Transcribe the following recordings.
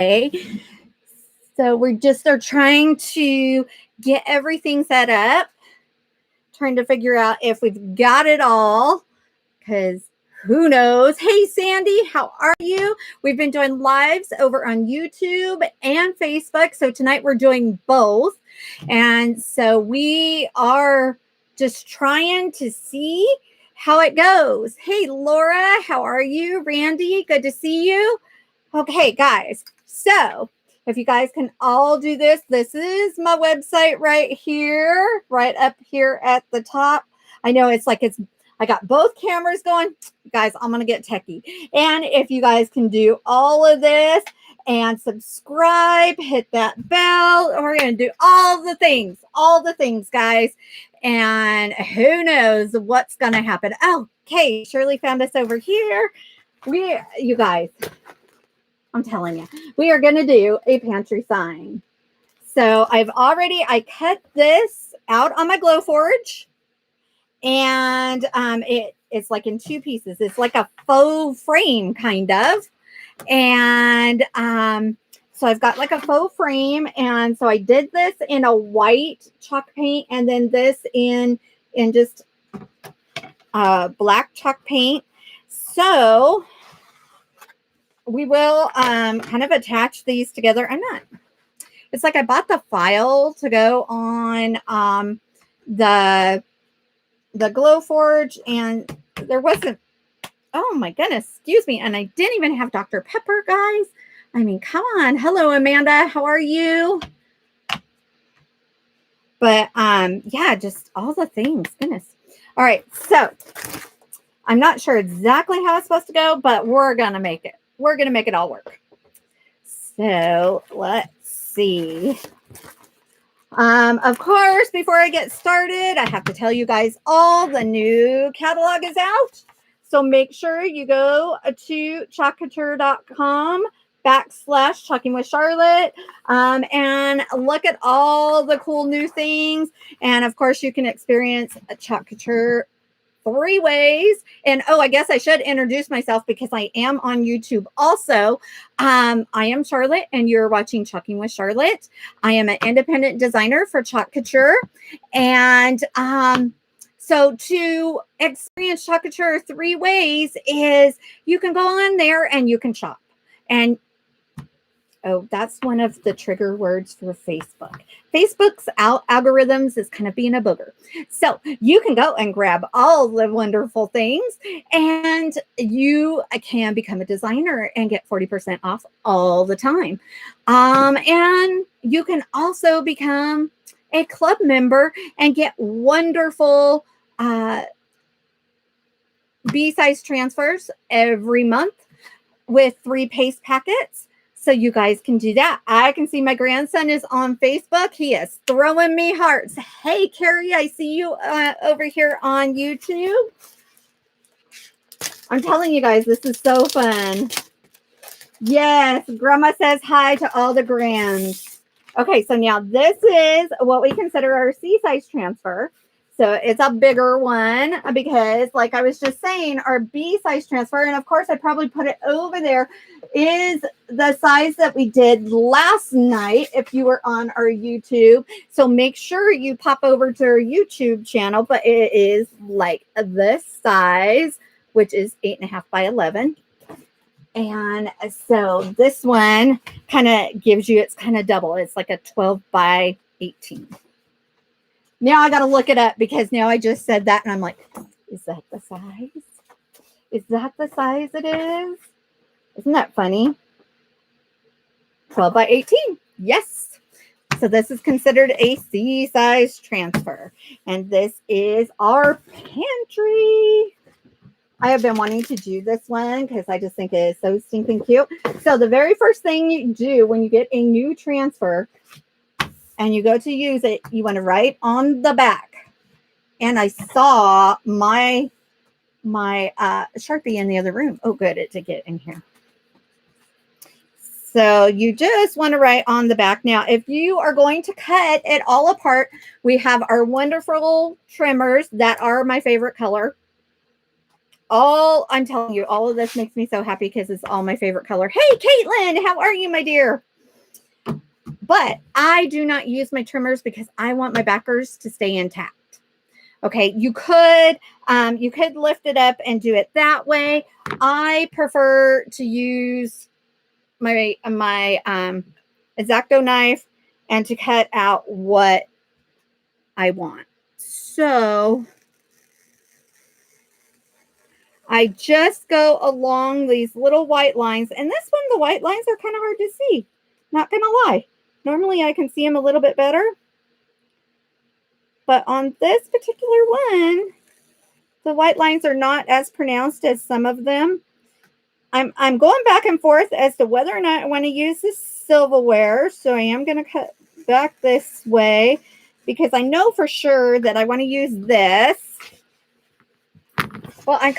today. So we just are trying to get everything set up, trying to figure out if we've got it all, because who knows? Hey, Sandy, how are you? We've been doing lives over on YouTube and Facebook. So tonight we're doing both. And so we are just trying to see how it goes. Hey, Laura, how are you? Randy, good to see you. Okay, guys. So if you guys can all do this, this is my website right here, right up here at the top. I know I got both cameras going. Guys, I'm going to get techie. And if you guys can do all of this and subscribe, hit that bell, we're going to do all the things, guys. And who knows what's going to happen. Okay, Shirley found us over here. You guys, I'm telling you, we are going to do a pantry sign. So I cut this out on my Glowforge. And it's like in two pieces. It's like a faux frame kind of. And so I've got like a faux frame. And so I did this in a white chalk paint and then this in just black chalk paint. So we will kind of attach these together. It's like I bought the file to go on the Glowforge, and there wasn't, oh my goodness, excuse me, and I didn't even have Dr. Pepper, guys. I mean, come on. Hello, Amanda. How are you? But yeah, just all the things. Goodness. All right, so I'm not sure exactly how it's supposed to go, but we're gonna make it. We're gonna make it all work. So let's see. Of course, before I get started, I have to tell you guys all the new catalog is out. So make sure you go to chalkcouture.com/Chalking with Charlotte and look at all the cool new things. And of course, you can experience a Chalk Couture 3 ways. And I guess I should introduce myself because I am on YouTube also. I am Charlotte and you're watching Chalking with Charlotte. I am an independent designer for Chalk Couture. And so to experience Chalk Couture 3 ways is you can go on there and you can shop. And that's one of the trigger words for Facebook. Facebook's algorithms is kind of being a booger. So you can go and grab all the wonderful things and you can become a designer and get 40% off all the time. And you can also become a club member and get wonderful B-size transfers every month with 3 paste packets. So you guys can do that. I can see my grandson is on Facebook. He is throwing me hearts. Hey, Carrie, I see you over here on YouTube. I'm telling you guys, this is so fun. Yes, Grandma says hi to all the grands. Okay, so now this is what we consider our C-size transfer. So it's a bigger one because, like I was just saying, our B-size transfer, and of course I probably put it over there, is the size that we did last night if you were on our YouTube. So make sure you pop over to our YouTube channel, but it is like this size, which is 8.5 by 11. And so this one kind of gives you, it's kind of double. It's like a 12 by 18. Now I got to look it up because now I just said that and I'm like, is that the size? Is that the size it is? Isn't that funny? 12 by 18. Yes. So this is considered a C-size transfer. And this is our pantry. I have been wanting to do this one because I just think it is so stinking cute. So the very first thing you do when you get a new transfer and you go to use it, you want to write on the back. And I saw my Sharpie in the other room. Oh, good. It did get in here. So you just want to write on the back. Now, if you are going to cut it all apart, we have our wonderful trimmers that are my favorite color. I'm telling you, all of this makes me so happy because it's all my favorite color. Hey, Caitlin, how are you, my dear? But I do not use my trimmers because I want my backers to stay intact. Okay, you could lift it up and do it that way. I prefer to use my X-Acto knife and to cut out what I want. So I just go along these little white lines, and this one, the white lines are kind of hard to see. Not gonna lie. Normally I can see them a little bit better, but on this particular one, the white lines are not as pronounced as some of them. I'm going back and forth as to whether or not I want to use this silverware. So I am going to cut back this way because I know for sure that I want to use this. Well, I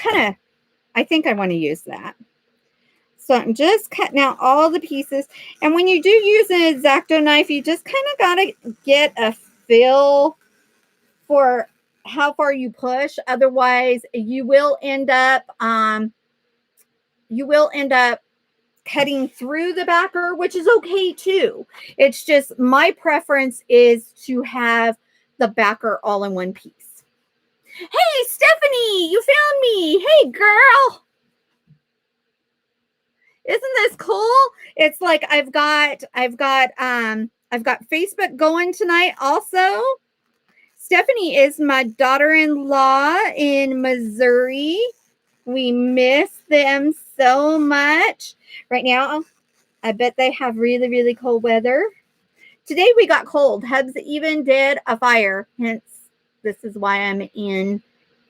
think I want to use that. So I'm just cutting out all the pieces. And when you do use an X-Acto knife, you just kind of got to get a feel for how far you push. Otherwise, you will end up cutting through the backer, which is okay too. It's just my preference is to have the backer all in one piece. Hey, Stephanie, you found me. Hey, girl. Isn't this cool? It's like I've got Facebook going tonight also. Stephanie is my daughter-in-law in Missouri. We miss them so much. Right now, I bet they have really, really cold weather. Today we got cold. Hubs even did a fire. Hence, this is why I'm in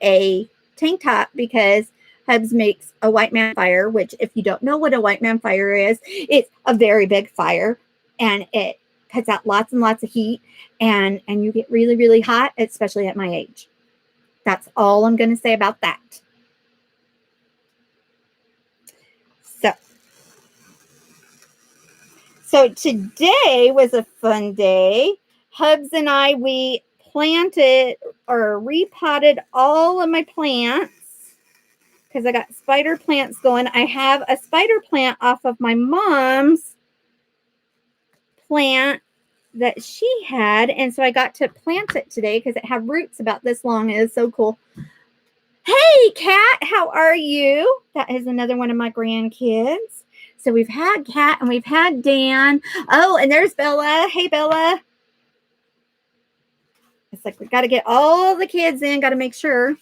a tank top, because Hubs makes a white man fire, which if you don't know what a white man fire is, it's a very big fire and it puts out lots and lots of heat and you get really, really hot, especially at my age. That's all I'm going to say about that. So today was a fun day. Hubs and I, we planted or repotted all of my plants because I got spider plants going. I have a spider plant off of my mom's plant that she had, and so I got to plant it today because it had roots about this long. It is so cool. Hey, Kat, how are you? That is another one of my grandkids. So we've had Kat and we've had Dan. Oh, and there's Bella. Hey, Bella. It's like we got to get all the kids in. Got to make sure.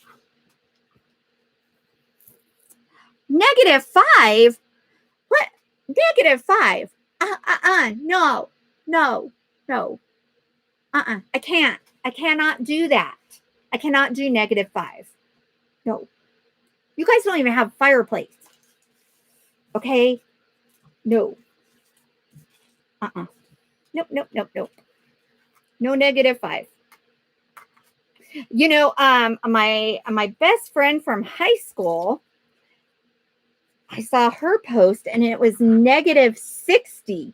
-5? What? -5? No. I can't. I cannot do that. I cannot do -5. No. You guys don't even have a fireplace. Okay? No. Nope. No -5. You know, my best friend from high school, I saw her post and it was -60.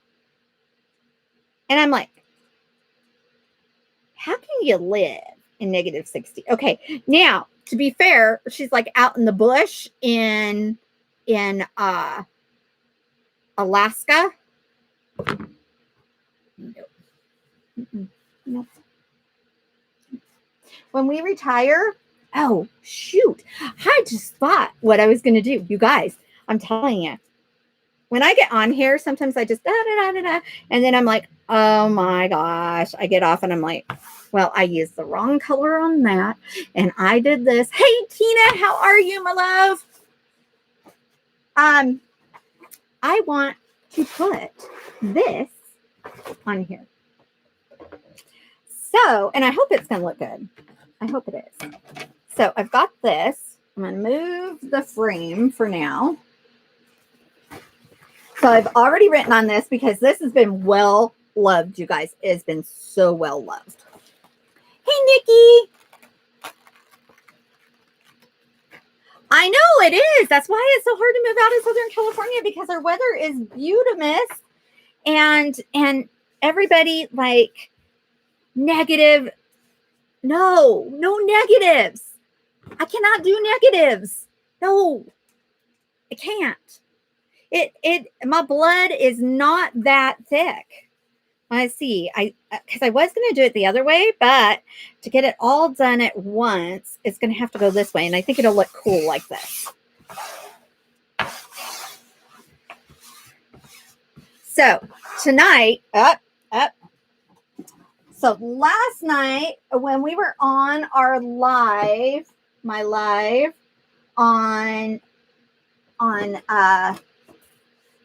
And I'm like, how can you live in -60? Okay, now to be fair, she's like out in the bush in Alaska. No. When we retire, oh shoot, I just thought what I was going to do. You guys, I'm telling you, when I get on here, sometimes I just and then I'm like, oh my gosh, I get off and I'm like, well, I used the wrong color on that and I did this. Hey, Tina, how are you, my love? I want to put this on here. So, and I hope it's going to look good. I hope it is. So I've got this. I'm going to move the frame for now. So I've already written on this because this has been well loved, you guys. It has been so well loved. Hey, Nikki. I know it is. That's why it's so hard to move out of Southern California, because our weather is beautiful. And everybody like negative. No negatives. I cannot do negatives. No, I can't. My blood is not that thick. I see. Because I was going to do it the other way, but to get it all done at once, it's going to have to go this way. And I think it'll look cool like this. So tonight, up. So last night when we were on our live, my live on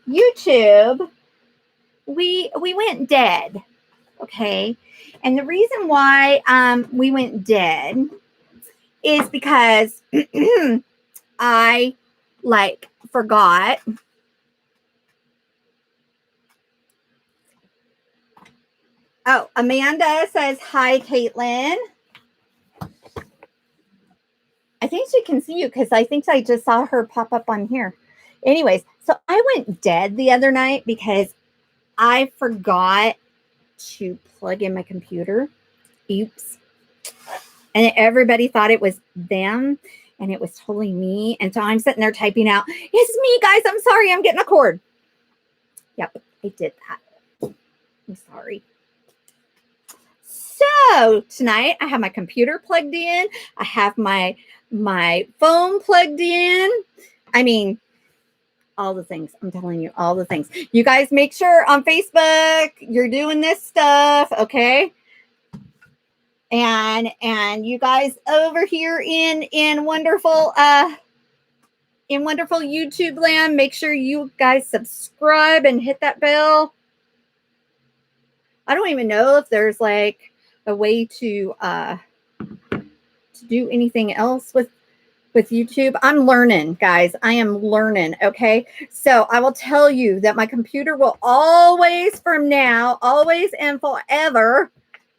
YouTube, we went dead. Okay. And the reason why we went dead is because I forgot. Oh, Amanda says, hi, Caitlin. I think she can see you because I think I just saw her pop up on here. Anyways, so I went dead the other night because I forgot to plug in my computer. Oops. And everybody thought it was them, and it was totally me. And so I'm sitting there typing out, it's me, guys. I'm sorry. I'm getting a cord. Yep, I did that. I'm sorry. So tonight I have my computer plugged in. I have my phone plugged in. I mean, all the things. I'm telling you, all the things. You guys make sure on Facebook you're doing this stuff, okay? And you guys over here in wonderful YouTube land, make sure you guys subscribe and hit that bell. I don't even know if there's like a way to do anything else with YouTube. I'm learning, guys. I am learning. Okay. So I will tell you that my computer will always, from now, always and forever,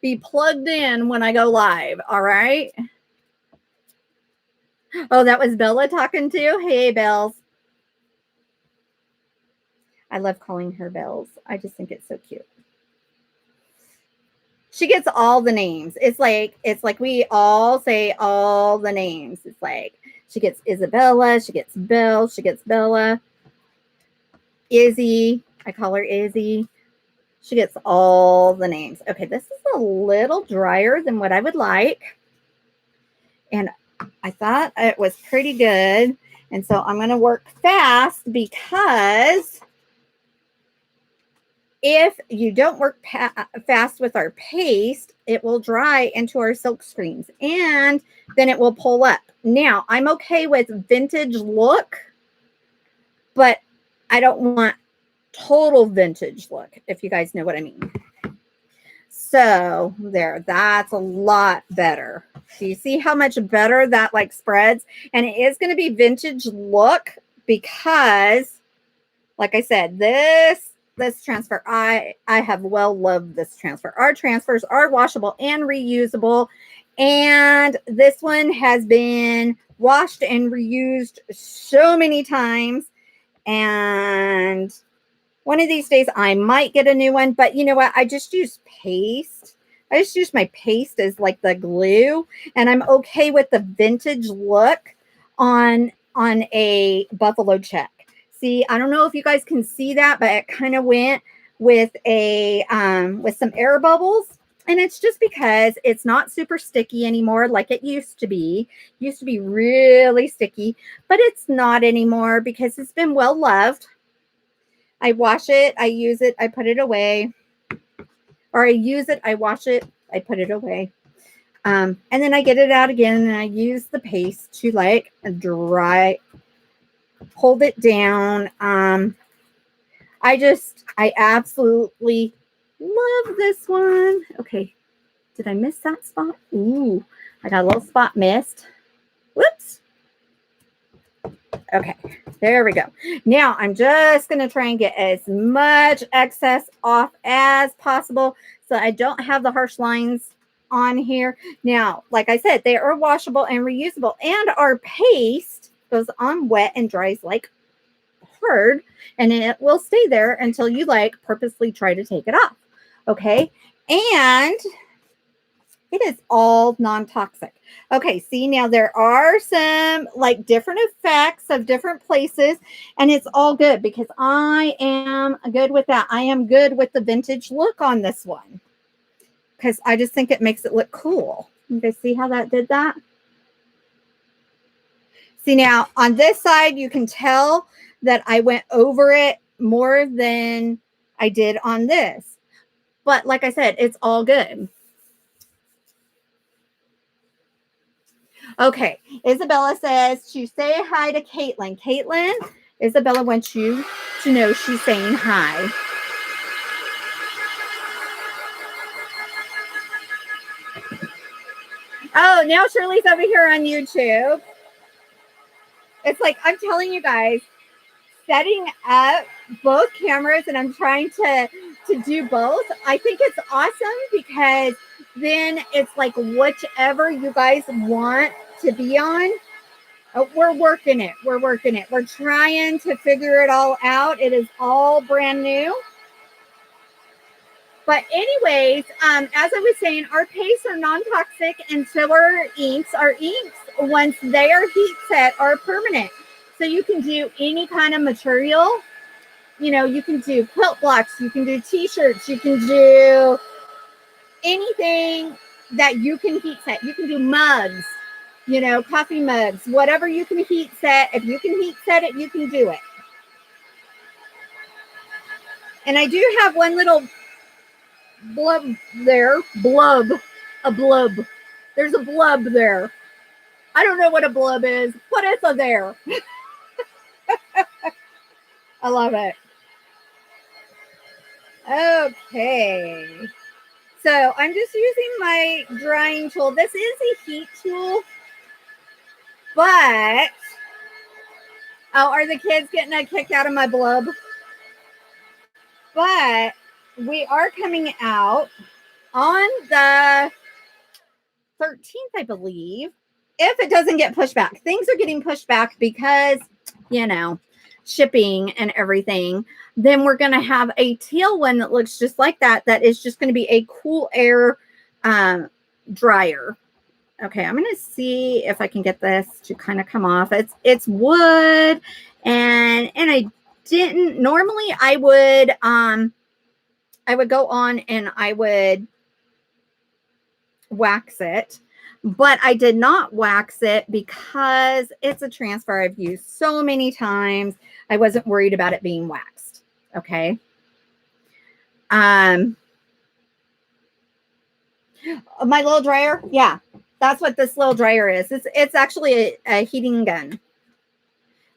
be plugged in when I go live. All right. Oh, that was Bella talking too. Hey, Bells. I love calling her Bells. I just think it's so cute. She gets all the names. It's like we all say all the names. It's like she gets Isabella, she gets Belle, she gets Bella. Izzy, I call her Izzy. She gets all the names. Okay, this is a little drier than what I would like. And I thought it was pretty good. And so I'm going to work fast because if you don't work fast with our paste, it will dry into our silk screens and then it will pull up. Now, I'm okay with vintage look, but I don't want total vintage look, if you guys know what I mean. So there, that's a lot better. Do you see how much better that like spreads? And it is going to be vintage look because, like I said, this transfer, I have well loved this transfer. Our transfers are washable and reusable. And this one has been washed and reused so many times. And one of these days I might get a new one, but you know what? I just use paste. I just use my paste as like the glue, and I'm okay with the vintage look on a buffalo check. See, I don't know if you guys can see that, but it kind of went with a with some air bubbles. And it's just because it's not super sticky anymore like it used to be. It used to be really sticky, but it's not anymore because it's been well loved. I wash it, I use it, I put it away. Or I use it, I wash it, I put it away. And then I get it out again and I use the paste to like dry, hold it down. I absolutely love this one. Okay. Did I miss that spot? Ooh, I got a little spot missed. Whoops. Okay, there we go. Now I'm just going to try and get as much excess off as possible so I don't have the harsh lines on here. Now, like I said, they are washable and reusable, and our paste goes on wet and dries like hard, and it will stay there until you like purposely try to take it off. Okay, and It is all non-toxic. Okay, see, now there are some like different effects of different places, and it's all good because I am good with that. I am good with the vintage look on this one because I just think it makes it look cool. You guys see how that did that? See, now on this side, you can tell that I went over it more than I did on this. But like I said, it's all good. Okay, Isabella says to say hi to Caitlin. Caitlin, Isabella wants you to know she's saying hi. Oh, now Shirley's over here on YouTube. It's like, I'm telling you guys, setting up both cameras and I'm trying to do both. I think it's awesome because then it's like whichever you guys want to be on. We're working it. We're working it. We're trying to figure it all out. It is all brand new. But anyways, as I was saying, our pastes are non-toxic and so are inks. Our inks, once they are heat set, are permanent. So you can do any kind of material. You know, you can do quilt blocks, you can do t-shirts, you can do anything that you can heat set. You can do mugs, you know, coffee mugs, whatever you can heat set. If you can heat set it, you can do it. And I do have one little blub there. Blub. A blub. There's a blub there. I don't know what a blub is, but it's a there. I love it. Okay. So I'm just using my drying tool. This is a heat tool, but oh, are the kids getting a kick out of my blub? But we are coming out on the 13th, I believe, if it doesn't get pushed back. Things are getting pushed back because, you know, shipping and everything. Then we're going to have a teal one that looks just like that. That is just going to be a cool air dryer. Okay, I'm going to see if I can get this to kind of come off. It's wood, and I didn't normally. I would go on and I would wax it, but I did not wax it because it's a transfer I've used so many times. I wasn't worried about it being waxed. Okay. My little dryer. Yeah, that's what this little dryer is. It's actually a heating gun.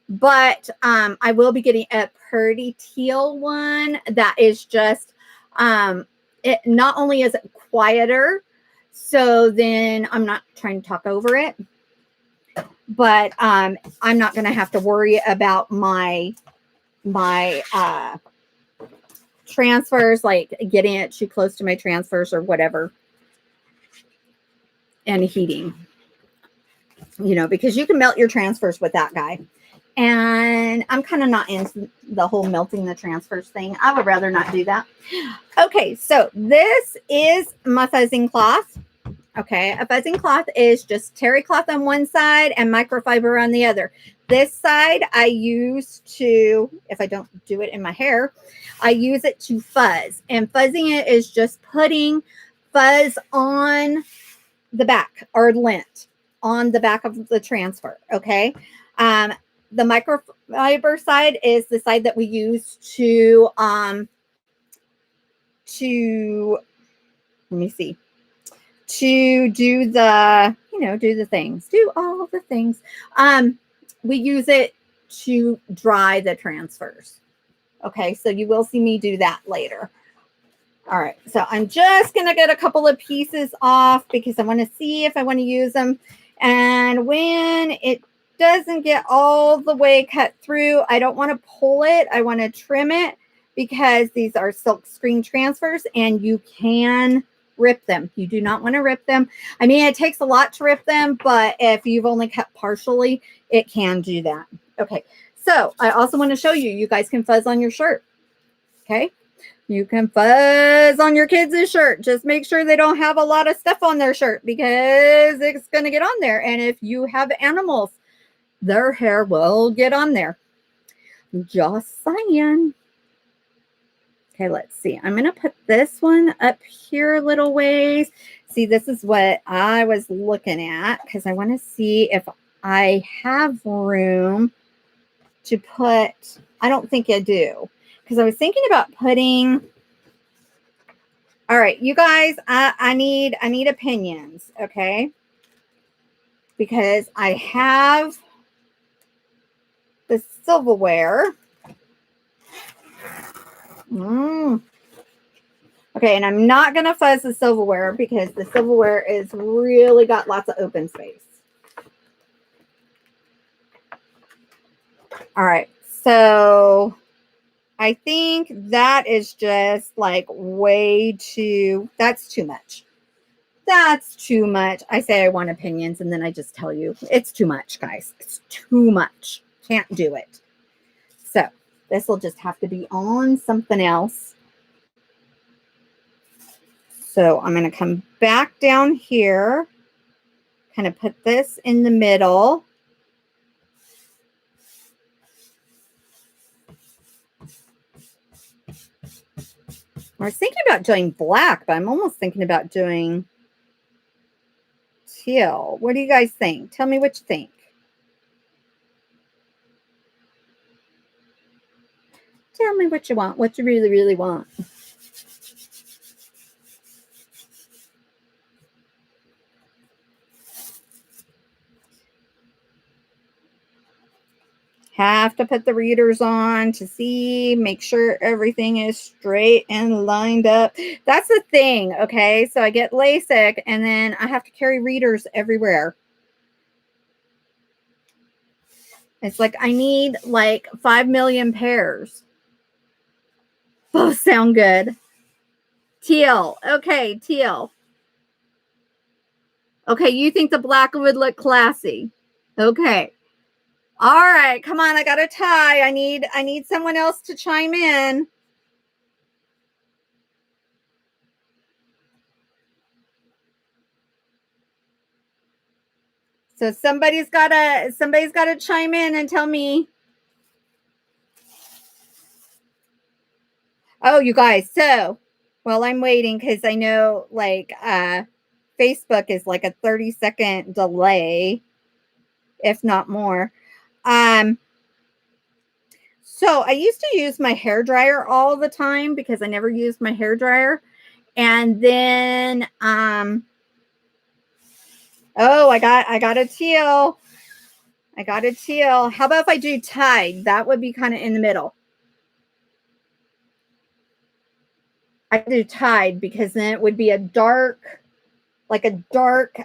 But I will be getting a pretty teal one that is just, it not only is it quieter, so then I'm not trying to talk over it, but I'm not going to have to worry about my transfers, like getting it too close to my transfers or whatever, and heating, you know, because you can melt your transfers with that guy. And I'm kind of not into the whole melting the transfers thing. I would rather not do that. Okay, so this is my fuzzing cloth. Okay, a fuzzing cloth is just terry cloth on one side and microfiber on the other. This side I use to, if I don't do it in my hair, I use it to fuzz. And fuzzing it is just putting fuzz on the back, or lint on the back of the transfer. Okay. The microfiber side is the side that we use to let me see, to do the, you know, do the things, do all the things. We use it to dry the transfers. Okay, so you will see me do that later. All right, so I'm just going to get a couple of pieces off because I want to see if I want to use them. And when it doesn't get all the way cut through, I don't want to pull it. I want to trim it because these are silk screen transfers and you can rip them. You do not want to rip them. I mean, it takes a lot to rip them, but if you've only cut partially, it can do that. Okay, so I also want to show you, you guys can fuzz on your shirt. Okay, You can fuzz on your kids' shirt. Just make sure they don't have a lot of stuff on their shirt because it's going to get on there. And if you have animals, their hair will get on there. Just saying. Okay, let's see. I'm going to put this one up here a little ways. See, this is what I was looking at because I want to see if I have room to put. I don't think I do because I was thinking about putting. All right, you guys, I need opinions, okay? Because I have the silverware. Okay, and I'm not going to fuzz the silverware because the silverware is really got lots of open space. All right, so I think that is just like way too, that's too much. That's too much. I say I want opinions and then I just tell you it's too much, guys. It's too much. Can't do it. So this will just have to be on something else. So I'm going to come back down here, kind of put this in the middle. I was thinking about doing black, but I'm almost thinking about doing teal. What do you guys think? Tell me what you think. Tell me what you want, what you really, really want. Have to put the readers on to see, make sure everything is straight and lined up. That's the thing, okay? So I get LASIK and then I have to carry readers everywhere. It's like I need like 5 million pairs. Both sound good. Teal. Okay, teal. Okay, you think the black would look classy. Okay. All right, come on. I got a tie. I need someone else to chime in. So somebody's got to chime in and tell me. Oh, you guys. So, well, I'm waiting cuz I know like Facebook is like a 30-second delay if not more. So I used to use my hair dryer all the time because I never used my hair dryer. And then oh, I got a teal. I got a teal. How about if I do tied? That would be kind of in the middle. I do tied because then it would be a dark, like a dark,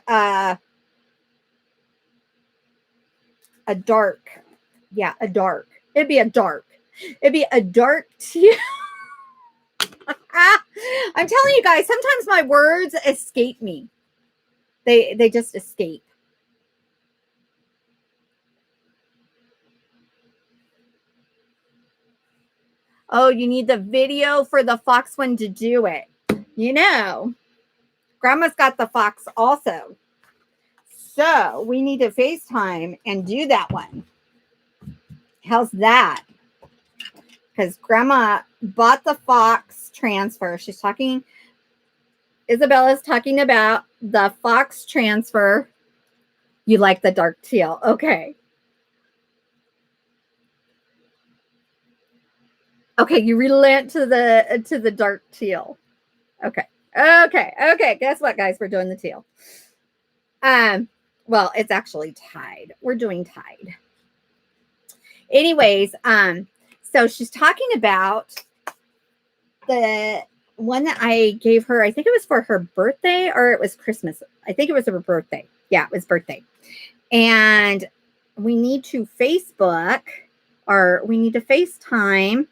yeah, a dark. It'd be a dark. It'd be a dark teal. I'm telling you guys, sometimes my words escape me. They just escape. Oh, you need the video for the fox one to do it. You know, Grandma's got the fox also. So we need to FaceTime and do that one. How's that? Because Grandma bought the fox transfer. She's talking, Isabella's talking about the fox transfer. You like the dark teal. Okay. Okay, you relent to the dark teal. Okay. Okay. Guess what, guys? We're doing the teal. Well, it's actually tied. We're doing tied. Anyways, so she's talking about the one that I gave her. I think it was for her birthday or it was Christmas. I think it was her birthday. Yeah, it was birthday. And we need to Facebook or we need to FaceTime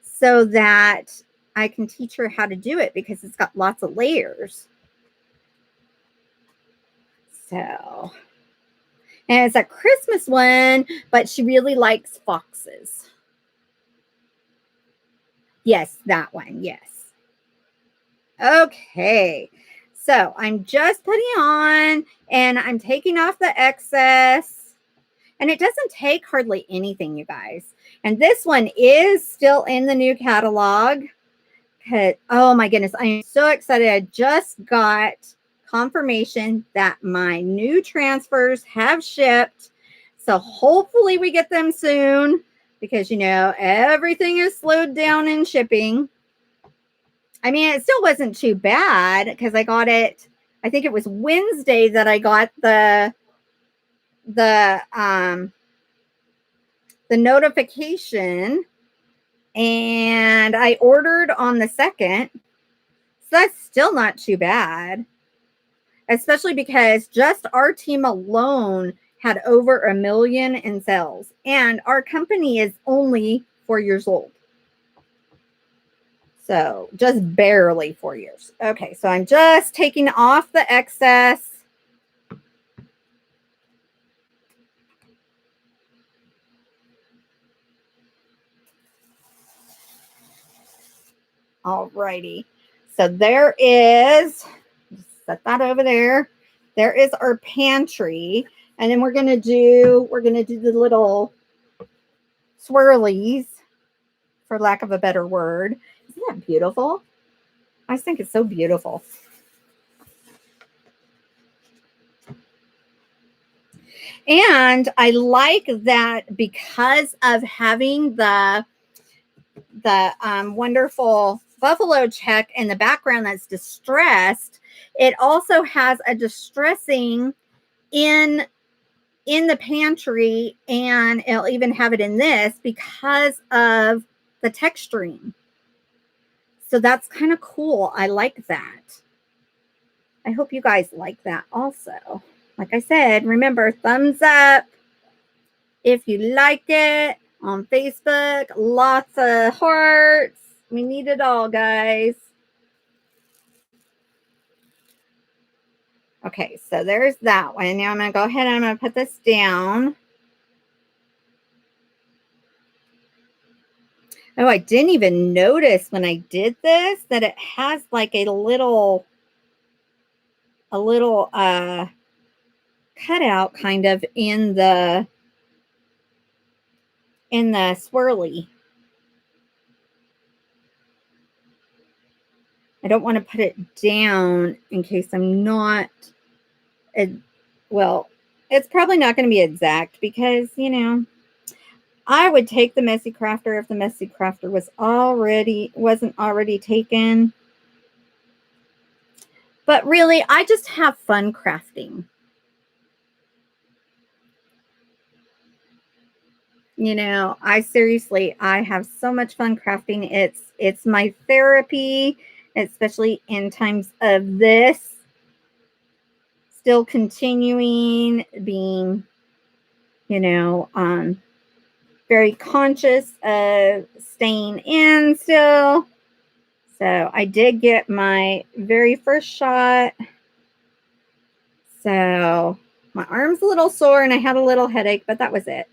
so that I can teach her how to do it because it's got lots of layers. So, and it's a Christmas one, but she really likes foxes. Yes, that one. Yes. Okay. So I'm just putting on and I'm taking off the excess. And it doesn't take hardly anything, you guys. And this one is still in the new catalog. Oh my goodness, I am so excited. I just got confirmation that my new transfers have shipped. So hopefully we get them soon because, you know, everything is slowed down in shipping. I mean, it still wasn't too bad because I got it, I think it was Wednesday that I got the notification, and I ordered on the 2nd. So that's still not too bad, especially because just our team alone had over 1 million in sales, and our company is only 4 years old. So just barely 4 years. Okay, so I'm just taking off the excess. Alrighty. So there is, set that over there. There is our pantry. And then we're gonna do the little swirlies, for lack of a better word. Isn't that beautiful? I think it's so beautiful. And I like that because of having the wonderful buffalo check in the background that's distressed, it also has a distressing in the pantry, and it'll even have it in this because of the texturing. So that's kind of cool. I like that. I hope you guys like that also. Like I said, remember, thumbs up if you like it on Facebook. Lots of hearts. We need it all, guys. Okay, so there's that one. Now I'm going to go ahead and I'm going to put this down. Oh, I didn't even notice when I did this that it has like a little cutout kind of in the swirly. I don't want to put it down in case I'm not, well, it's probably not going to be exact because, you know, I would take the Messy Crafter if the Messy Crafter wasn't already taken. But really, I just have fun crafting. You know, I have so much fun crafting. It's my therapy, especially in times of this. Still continuing being, you know, very conscious of staying in still. So I did get my very first shot. So my arm's a little sore and I had a little headache, but that was it.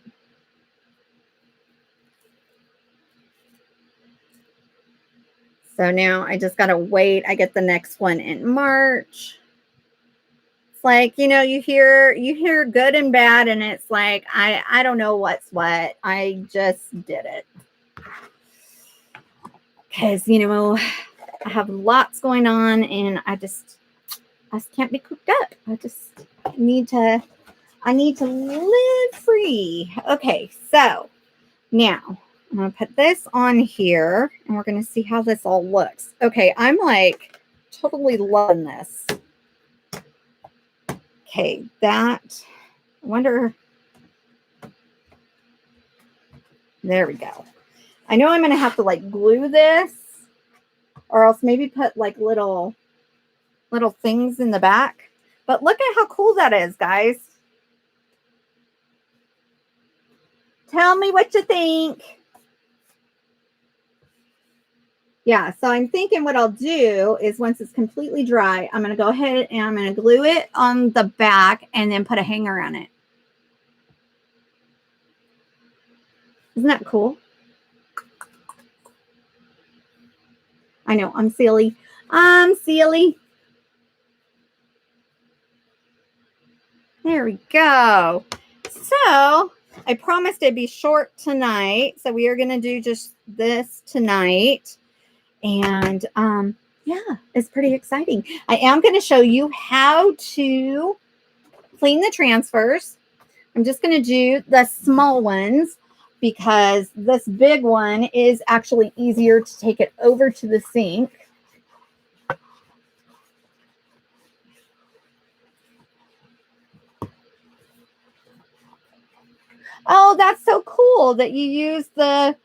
So now I just got to wait. I get the next one in March. It's like, you know, you hear good and bad, and it's like, I don't know what's what. I just did it. Because, you know, I have lots going on and I just can't be cooped up. I need to live free. Okay, so now I'm going to put this on here and we're going to see how this all looks. Okay, I'm like totally loving this. Okay, I wonder. There we go. I know I'm going to have to like glue this or else maybe put like little things in the back. But look at how cool that is, guys. Tell me what you think. Yeah, so I'm thinking what I'll do is once it's completely dry, I'm going to go ahead and I'm going to glue it on the back and then put a hanger on it. Isn't that cool? I know, I'm silly. I'm silly. There we go. So I promised it'd be short tonight. So we are going to do just this tonight. And yeah, it's pretty exciting. I am going to show you how to clean the transfers. I'm just going to do the small ones because this big one is actually easier to take it over to the sink. Oh, that's so cool that you use the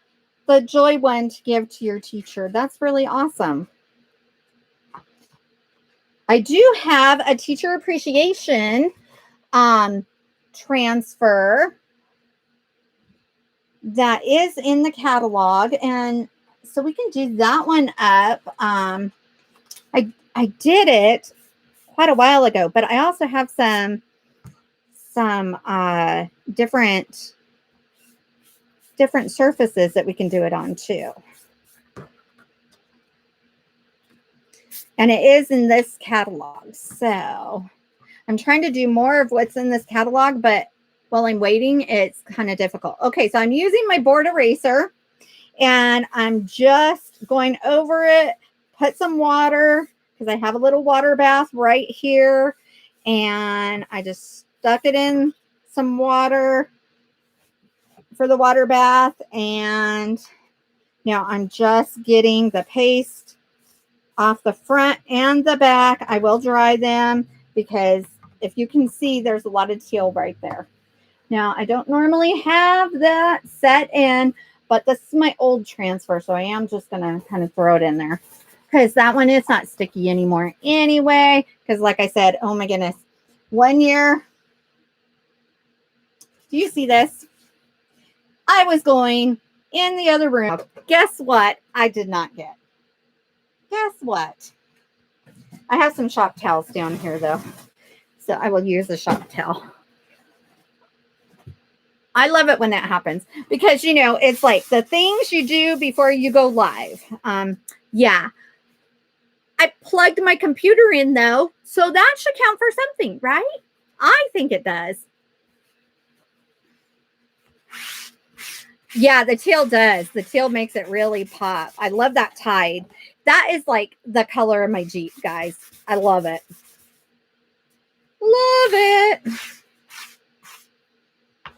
Joy one to give to your teacher. That's really awesome. I do have a teacher appreciation transfer that is in the catalog, and so we can do that one up. I did it quite a while ago, but I also have some different surfaces that we can do it on too. And it is in this catalog. So I'm trying to do more of what's in this catalog, but while I'm waiting, it's kind of difficult. Okay, so I'm using my board eraser and I'm just going over it, put some water because I have a little water bath right here. And I just stuck it in some water for the water bath. And now I'm just getting the paste off the front and the back. I will dry them because if you can see, there's a lot of teal right there. Now, I don't normally have that set in, but this is my old transfer, so I am just going to kind of throw it in there because that one is not sticky anymore anyway, because like I said, oh my goodness, 1 year, do you see this? I was going in the other room. Guess what? I did not get. Guess what? I have some shop towels down here, though. So I will use the shop towel. I love it when that happens because, you know, it's like the things you do before you go live. Yeah. I plugged my computer in, though, so that should count for something, right? I think it does. Yeah, the teal does. The teal makes it really pop. I love that Tide. That is like the color of my Jeep, guys. I love it. Love it.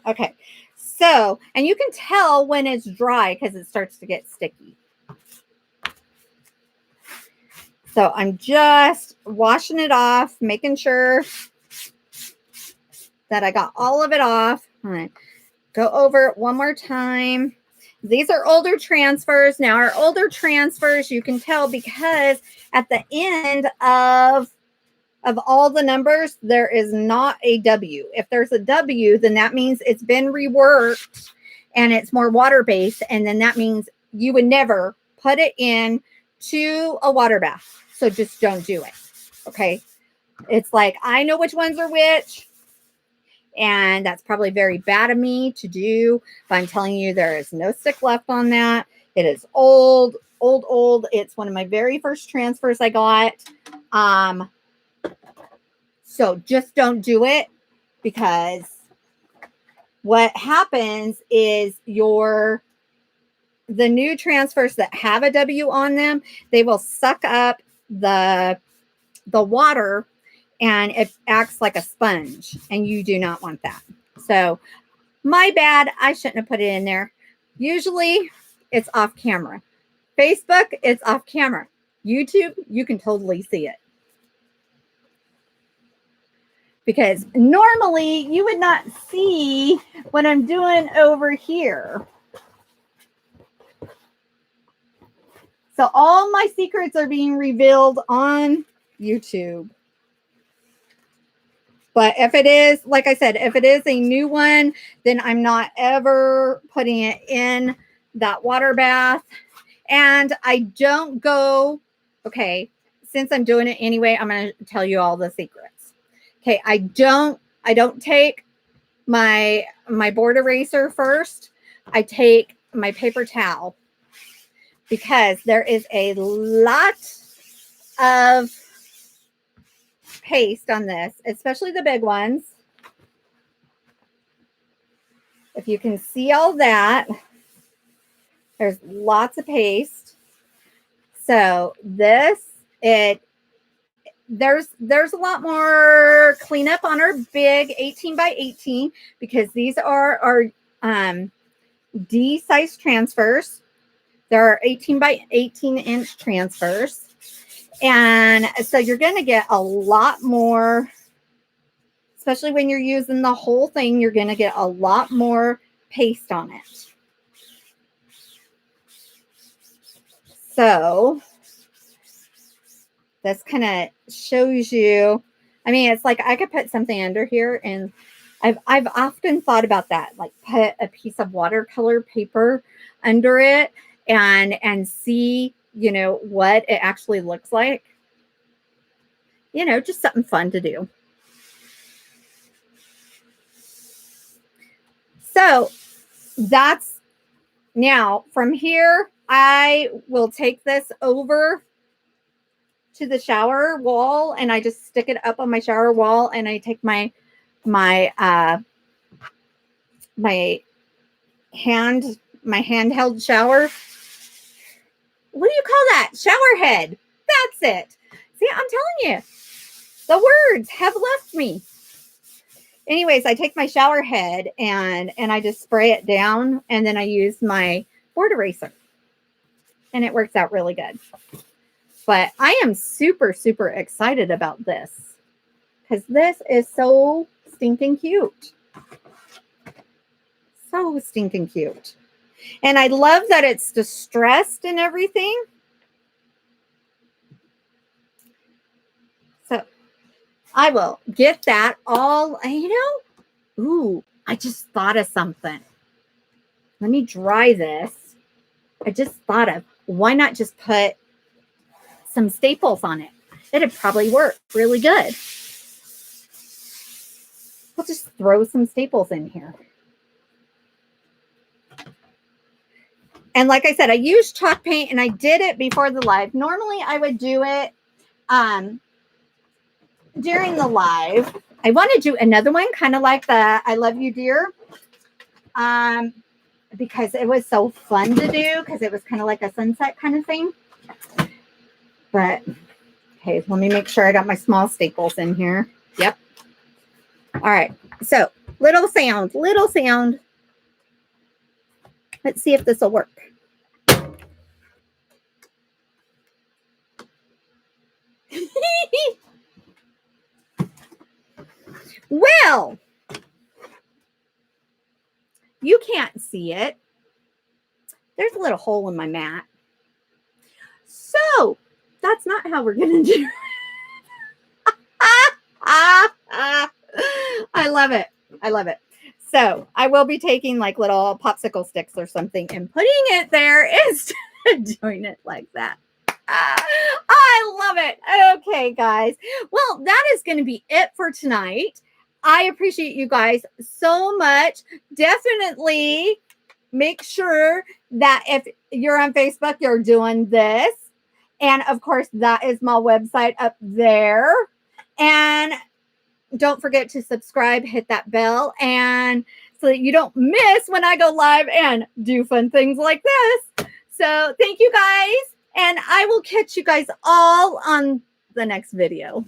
Okay. So, and you can tell when it's dry because it starts to get sticky. So I'm just washing it off, making sure that I got all of it off. All right. Go over it one more time. These are older transfers. Now, our older transfers, you can tell because at the end of all the numbers, there is not a W. If there's a W, then that means it's been reworked and it's more water-based. And then that means you would never put it in to a water bath. So just don't do it. Okay. It's like, I know which ones are which. And that's probably very bad of me to do. But I'm telling you, there is no stick left on that. It is old. It's one of my very first transfers I got. So just don't do it because what happens is the new transfers that have a W on them, they will suck up the water and it acts like a sponge, and you do not want that. So my bad. I shouldn't have put it in there. Usually it's off camera. Facebook, it's off camera. YouTube, you can totally see it. Because normally you would not see what I'm doing over here. So all my secrets are being revealed on YouTube. But if it is, like I said, if it is a new one, then I'm not ever putting it in that water bath. And I don't go, okay, since I'm doing it anyway, I'm going to tell you all the secrets. Okay, I don't take my board eraser first. I take my paper towel. because there is a lot of paste on this, especially the big ones. If you can see all that, there's lots of paste. So there's a lot more cleanup on our big 18 by 18 because these are our D size transfers. There are 18 by 18 inch transfers. And so you're going to get a lot more, especially when you're using the whole thing, you're going to get a lot more paste on it. So this kind of shows you, I mean, it's like I could put something under here, and I've often thought about that, like put a piece of watercolor paper under it and see, you know, what it actually looks like. You know, just something fun to do. So that's, now from here, I will take this over to the shower wall and I just stick it up on my shower wall, and I take my handheld shower. What do you call that? Shower head. That's it. See, I'm telling you, the words have left me. Anyways, I take my shower head and I just spray it down, and then I use my board eraser, and it works out really good. But I am super, super excited about this because this is so stinking cute. So stinking cute. And I love that it's distressed and everything. So I will get that all, you know. Ooh, I just thought of something. Let me dry this. I just thought of, why not just put some staples on it? It'd probably work really good. I'll just throw some staples in here. And like I said, I used chalk paint, and I did it before the live. Normally I would do it during the live. I want to do another one kind of like the I Love You Dear, because it was so fun to do, because it was kind of like a sunset kind of thing. But okay, let me make sure I got my small staples in here. Yep. All right. So little sound. Let's see if this will work. Well, you can't see it. There's a little hole in my mat. So that's not how we're going to do it. I love it. I love it. So I will be taking like little popsicle sticks or something and putting it there instead of doing it like that. I love it. Okay, guys. Well, that is going to be it for tonight. I appreciate you guys so much. Definitely make sure that if you're on Facebook, you're doing this. And of course, that is my website up there. And don't forget to subscribe, hit that bell, and so that you don't miss when I go live and do fun things like this. So thank you guys. And I will catch you guys all on the next video.